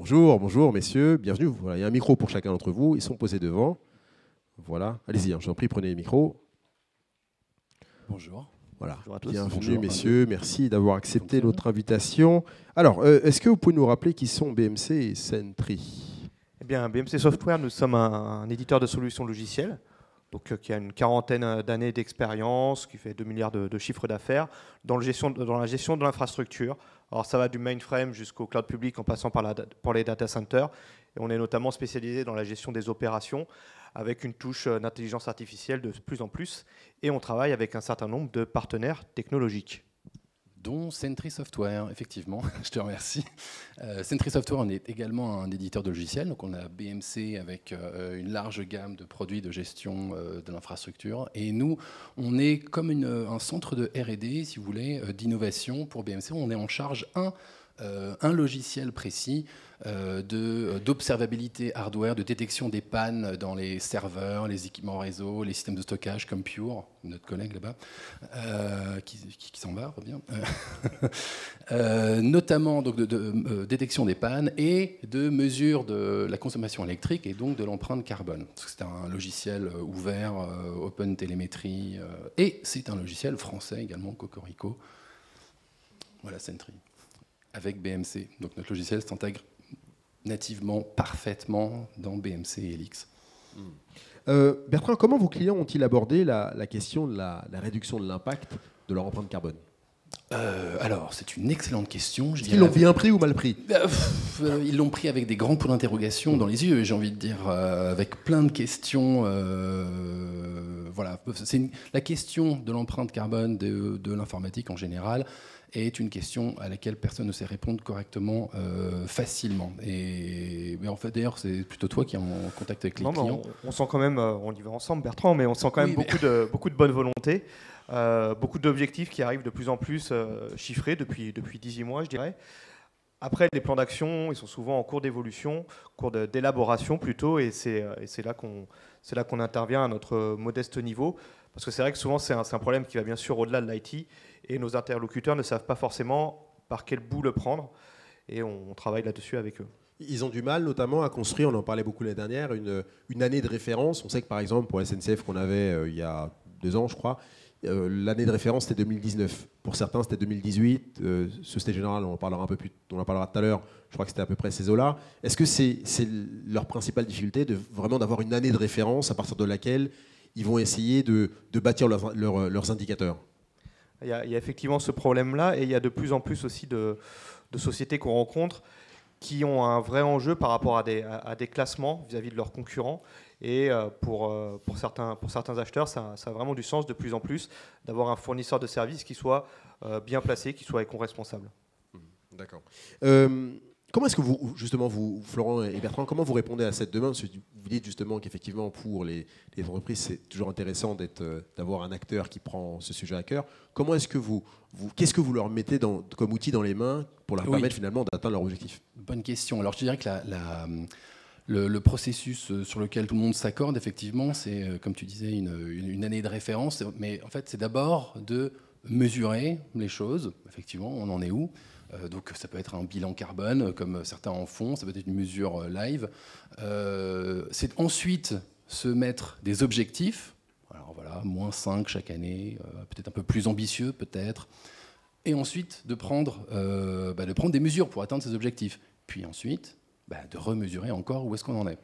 Bonjour, bonjour messieurs, bienvenue. Voilà, il y a un micro pour chacun d'entre vous, ils sont posés devant. Voilà, allez-y, je vous en prie, prenez les micros. Bonjour. Voilà, Bonjour à tous. bienvenue Bonjour, messieurs, merci d'avoir accepté fonctionne. notre invitation. Alors, est-ce que vous pouvez nous rappeler qui sont BMC et Sentry? Eh bien, BMC Software, nous sommes un éditeur de solutions logicielles, donc, qui a une quarantaine d'années d'expérience, qui fait 2 milliards de chiffre d'affaires dans la gestion de l'infrastructure. Alors ça va du mainframe jusqu'au cloud public en passant par les data centers. Et on est notamment spécialisé dans la gestion des opérations avec une touche d'intelligence artificielle de plus en plus. Et on travaille avec un certain nombre de partenaires technologiques. Dont Sentry Software, effectivement, je te remercie. Sentry Software, on est également un éditeur de logiciels, donc on a BMC avec une large gamme de produits de gestion de l'infrastructure. Et nous, on est comme un centre de R&D, si vous voulez, d'innovation pour BMC. On est en charge un logiciel précis d'observabilité hardware, de détection des pannes dans les serveurs, les équipements réseau, les systèmes de stockage comme Pure, notre collègue là-bas, qui s'en va, revient. Notamment donc, de détection des pannes et de mesure de la consommation électrique et donc de l'empreinte carbone. C'est un logiciel ouvert, open télémétrie, et c'est un logiciel français également, Cocorico. Voilà, Sentry. Avec BMC. Donc notre logiciel s'intègre nativement, parfaitement dans BMC et Helix. Bertrand, comment vos clients ont-ils abordé la question de la réduction de l'impact de leur empreinte carbone? Alors, c'est une excellente question. Ils l'ont bien pris ou mal pris? Ils l'ont pris avec des grands points d'interrogation dans les yeux, j'ai envie de dire, avec plein de questions. Voilà. La question de l'empreinte carbone de l'informatique en général est une question à laquelle personne ne sait répondre correctement, facilement. Mais en fait, d'ailleurs, c'est plutôt toi qui es en contact avec les clients. On sent quand même, on y va ensemble, Bertrand, mais on sent quand même beaucoup de bonne volonté, beaucoup d'objectifs qui arrivent de plus en plus chiffrés depuis 18 mois, je dirais. Après, les plans d'action, ils sont souvent en cours d'évolution, cours d'élaboration plutôt, et c'est là qu'on intervient à notre modeste niveau. Parce que c'est vrai que souvent, c'est un problème qui va bien sûr au-delà de l'IT, et nos interlocuteurs ne savent pas forcément par quel bout le prendre, et on travaille là-dessus avec eux. Ils ont du mal notamment à construire, on en parlait beaucoup l'année dernière, une année de référence. On sait que par exemple pour SNCF qu'on avait il y a 2 ans je crois, l'année de référence c'était 2019. Pour certains c'était 2018. Société Générale, on en parlera tout à l'heure, je crois que c'était à peu près ces eaux-là. Est-ce que c'est leur principale difficulté vraiment d'avoir une année de référence à partir de laquelle ils vont essayer de bâtir leurs indicateurs? Il y a effectivement ce problème-là, et il y a de plus en plus aussi de sociétés qu'on rencontre qui ont un vrai enjeu par rapport à des classements vis-à-vis de leurs concurrents. Et pour certains acheteurs, ça a vraiment du sens de plus en plus d'avoir un fournisseur de services qui soit bien placé, qui soit éco-responsable. D'accord. Comment est-ce que vous, Florent et Bertrand, comment vous répondez à cette demande? Vous dites justement qu'effectivement, pour les entreprises, c'est toujours intéressant d'avoir un acteur qui prend ce sujet à cœur. Comment est-ce que qu'est-ce que vous leur mettez comme outil dans les mains pour leur permettre finalement d'atteindre leur objectif? Bonne question. Alors, je dirais que le processus sur lequel tout le monde s'accorde, effectivement, c'est, comme tu disais, une année de référence. Mais en fait, c'est d'abord de mesurer les choses. Effectivement, on en est où? Donc ça peut être un bilan carbone, comme certains en font, ça peut être une mesure live. C'est ensuite se mettre des objectifs, alors voilà, -5 chaque année, peut-être un peu plus ambitieux, peut-être. Et ensuite de prendre des mesures pour atteindre ces objectifs. Puis ensuite, de remesurer encore où est-ce qu'on en est.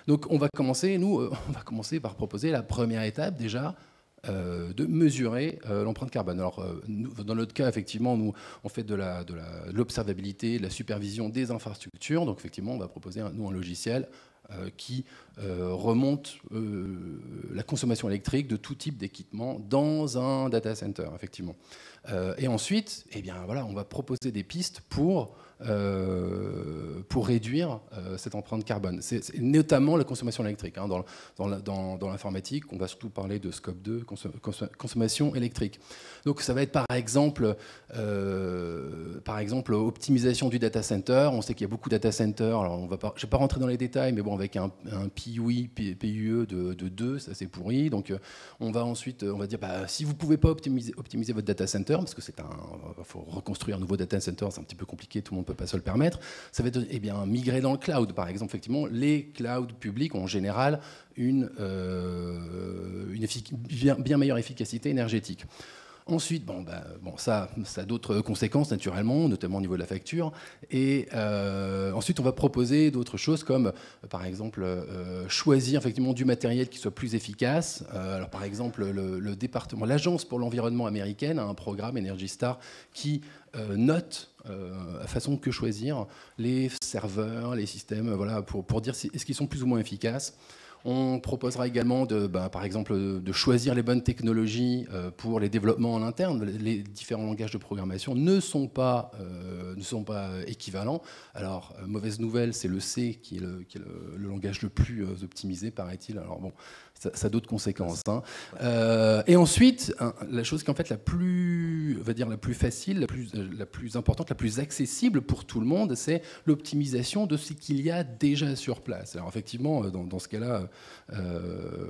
Donc on va commencer par proposer la première étape déjà, de mesurer l'empreinte carbone. Alors, dans notre cas, effectivement, nous, on fait de l'observabilité, de la supervision des infrastructures. Donc, effectivement, on va proposer, un logiciel qui remonte la consommation électrique de tout type d'équipement dans un data center, effectivement. Et ensuite, on va proposer des pistes pour réduire cette empreinte carbone. C'est notamment la consommation électrique. Dans l'informatique, on va surtout parler de scope 2, consommation électrique. Donc ça va être par exemple par exemple, optimisation du data center. On sait qu'il y a beaucoup de data centers. Alors, je ne vais pas rentrer dans les détails, mais bon, avec un PUE de 2, ça c'est pourri. Donc, on va dire, si vous ne pouvez pas optimiser votre data center, parce que faut reconstruire un nouveau data center, c'est un petit peu compliqué, tout le monde ne peut pas se le permettre. Ça va être migrer dans le cloud, par exemple. Effectivement, les clouds publics ont en général une bien meilleure efficacité énergétique. Ensuite, ça a d'autres conséquences naturellement, notamment au niveau de la facture. Et ensuite, on va proposer d'autres choses comme, par exemple, choisir effectivement du matériel qui soit plus efficace. Alors, par exemple, l'agence pour l'environnement américaine a un programme Energy Star qui note à façon que choisir les serveurs, les systèmes, voilà, pour dire est-ce qu'ils sont plus ou moins efficaces. On proposera également, par exemple, de choisir les bonnes technologies pour les développements en interne. Les différents langages de programmation ne sont pas équivalents. Alors, mauvaise nouvelle, c'est le C qui est le langage le plus optimisé, paraît-il. Alors bon, ça a d'autres conséquences. Hein. Et ensuite, la chose qui est en fait la plus facile, la plus importante, la plus accessible pour tout le monde, c'est l'optimisation de ce qu'il y a déjà sur place. Alors effectivement, dans ce cas-là,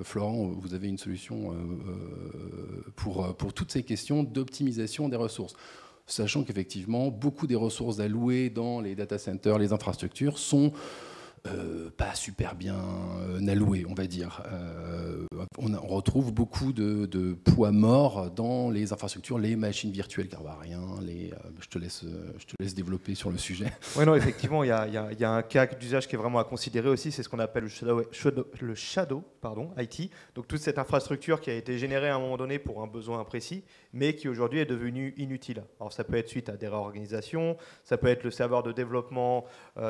Florent, vous avez une solution pour toutes ces questions d'optimisation des ressources. Sachant qu'effectivement, beaucoup des ressources allouées dans les data centers, les infrastructures, sont pas super bien alloué, on va dire. On retrouve beaucoup de poids mort dans les infrastructures, les machines virtuelles carvariens. Je te laisse développer sur le sujet. Oui, non, effectivement, il y a un cas d'usage qui est vraiment à considérer aussi, c'est ce qu'on appelle le shadow IT. Donc toute cette infrastructure qui a été générée à un moment donné pour un besoin précis, mais qui aujourd'hui est devenue inutile. Alors ça peut être suite à des réorganisations, ça peut être le serveur de développement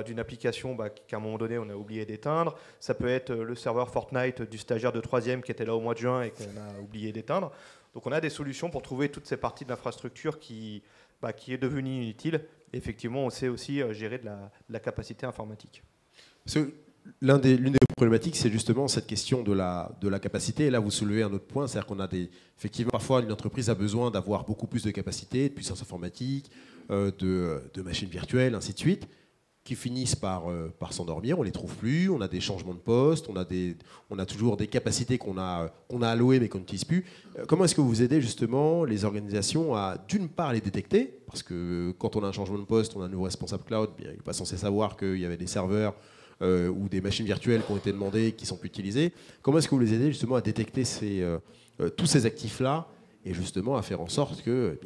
d'une application qu'à un moment donné on a oublié d'éteindre, ça peut être le serveur Fortnite du stagiaire de 3e qui était là au mois de juin et qu'on a oublié d'éteindre. Donc on a des solutions pour trouver toutes ces parties de l'infrastructure qui est devenue inutile. Et effectivement, on sait aussi gérer de la capacité informatique. L'une des problématiques, c'est justement cette question de la capacité. Et là, vous soulevez un autre point, c'est-à-dire qu'on a effectivement, parfois, une entreprise a besoin d'avoir beaucoup plus de capacité, de puissance informatique, de machines virtuelles, ainsi de suite, qui finissent par s'endormir. On ne les trouve plus, on a des changements de poste, on a toujours des capacités qu'on a allouées mais qu'on n'utilise plus. Comment est-ce que vous aidez justement les organisations à, d'une part, les détecter, parce que quand on a un changement de poste, on a un nouveau responsable cloud, il n'est pas censé savoir qu'il y avait des serveurs ou des machines virtuelles qui ont été demandées, qui ne sont plus utilisées. Comment est-ce que vous les aidez justement à détecter tous ces actifs-là et justement à faire en sorte que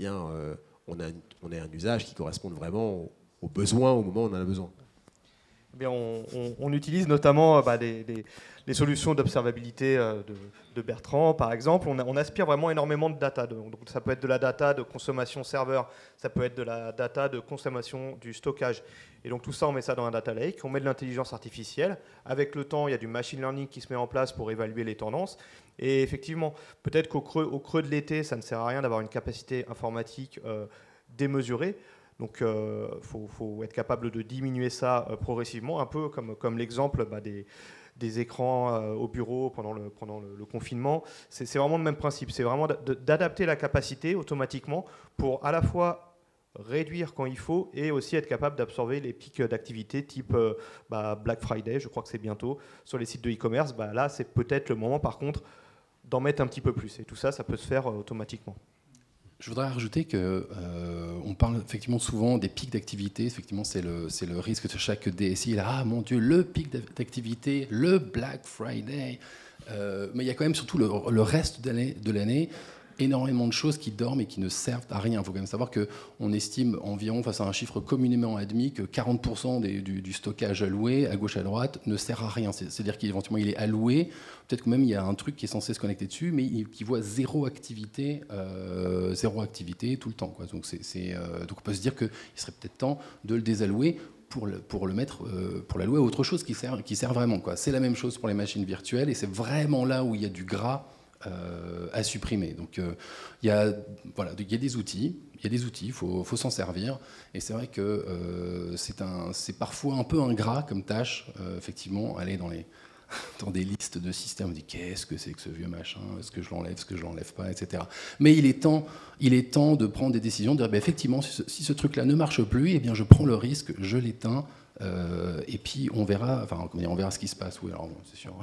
on ait un usage qui corresponde vraiment aux besoins au moment où on en a besoin? On utilise notamment les solutions d'observabilité de Bertrand, par exemple. On aspire vraiment énormément de data. Donc, ça peut être de la data de consommation serveur, ça peut être de la data de consommation du stockage. Et donc tout ça, on met ça dans un data lake, on met de l'intelligence artificielle. Avec le temps, il y a du machine learning qui se met en place pour évaluer les tendances. Et effectivement, peut-être qu'au creux de l'été, ça ne sert à rien d'avoir une capacité informatique démesurée. Donc, faut être capable de diminuer ça progressivement, un peu comme l'exemple des écrans au bureau pendant le confinement. C'est vraiment le même principe. C'est vraiment d'adapter la capacité automatiquement pour à la fois réduire quand il faut et aussi être capable d'absorber les pics d'activité type Black Friday, je crois que c'est bientôt, sur les sites de e-commerce. Là, c'est peut-être le moment, par contre, d'en mettre un petit peu plus. Et tout ça, ça peut se faire automatiquement. Je voudrais rajouter qu'on parle effectivement souvent des pics d'activité. Effectivement, c'est le risque de chaque DSI. Là, ah mon Dieu, le pic d'activité, le Black Friday. Mais il y a quand même surtout le reste de l'année, énormément de choses qui dorment et qui ne servent à rien. Il faut quand même savoir qu'on estime environ, face à un chiffre communément admis, que 40% du stockage alloué, à gauche à droite, ne sert à rien. C'est-à-dire qu'éventuellement, il est alloué. Peut-être que même il y a un truc qui est censé se connecter dessus, mais qui voit zéro activité tout le temps, quoi. Donc on peut se dire qu'il serait peut-être temps de le désallouer pour l'allouer à autre chose qui sert vraiment, quoi. C'est la même chose pour les machines virtuelles et c'est vraiment là où il y a du gras à supprimer. Donc il y a des outils, il faut s'en servir. Et c'est vrai que c'est parfois un peu ingrat comme tâche, effectivement, aller dans des listes de systèmes. On dit qu'est-ce que c'est que ce vieux machin, est-ce que je l'enlève, est-ce que je l'enlève pas, etc. Mais il est temps de prendre des décisions, de dire effectivement, si ce truc-là ne marche plus, eh bien, je prends le risque, je l'éteins. Et puis on verra ce qui se passe. Oui, alors c'est sûr.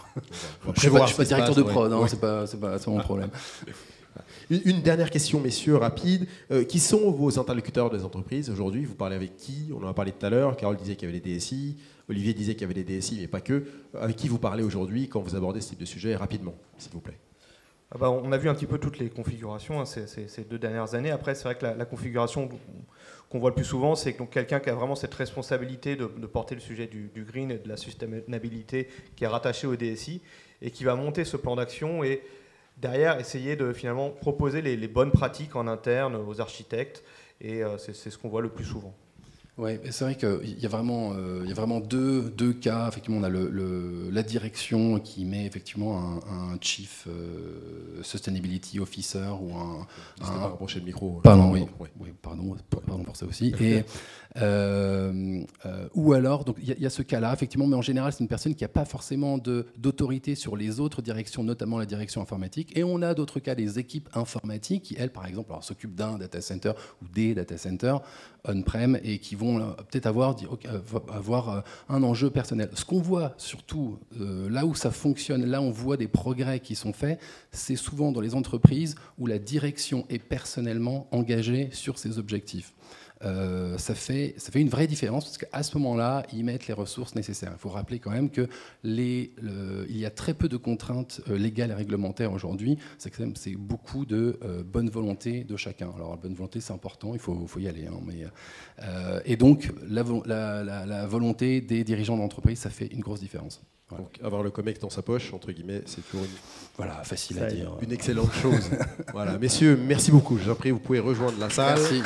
Je ne suis pas directeur de prod, hein, c'est pas mon problème. Une dernière question, messieurs, rapide. Qui sont vos interlocuteurs des entreprises aujourd'hui? Vous parlez avec qui? On en a parlé tout à l'heure. Carole disait qu'il y avait les DSI. Olivier disait qu'il y avait les DSI, mais pas que. Avec qui vous parlez aujourd'hui quand vous abordez ce type de sujet? Rapidement, s'il vous plaît. On a vu un petit peu toutes les configurations ces 2 dernières années. Après, c'est vrai que la configuration qu'on voit le plus souvent, c'est donc quelqu'un qui a vraiment cette responsabilité de porter le sujet du green et de la sustainabilité qui est rattaché au DSI et qui va monter ce plan d'action et derrière essayer de finalement proposer les bonnes pratiques en interne aux architectes. Et c'est ce qu'on voit le plus souvent. Oui, c'est vrai qu'il y a vraiment deux cas. Effectivement, on a la direction qui met effectivement un chief sustainability officer ou un. Rapprocher le micro. Pardon, oui. Pardon pour ça aussi. Et ou alors, donc il y a ce cas-là effectivement, mais en général, c'est une personne qui n'a pas forcément d'autorité sur les autres directions, notamment la direction informatique. Et on a d'autres cas, des équipes informatiques qui, elles, par exemple, s'occupent d'un data center ou des data centers on-prem et qui vont peut-être avoir un enjeu personnel. Ce qu'on voit surtout, là où ça fonctionne, là où on voit des progrès qui sont faits, c'est souvent dans les entreprises où la direction est personnellement engagée sur ces objectifs. Ça fait une vraie différence parce qu'à ce moment-là, ils mettent les ressources nécessaires. Il faut rappeler quand même qu'il y a très peu de contraintes légales et réglementaires aujourd'hui. C'est beaucoup de bonne volonté de chacun. Alors, la bonne volonté, c'est important, il faut y aller. Et donc, la volonté des dirigeants d'entreprise, ça fait une grosse différence. Voilà. Donc, avoir le COMEX dans sa poche, entre guillemets, c'est toujours facile à dire. Une excellente chose. Voilà. Messieurs, merci beaucoup. J'ai appris, vous pouvez rejoindre la salle. Merci.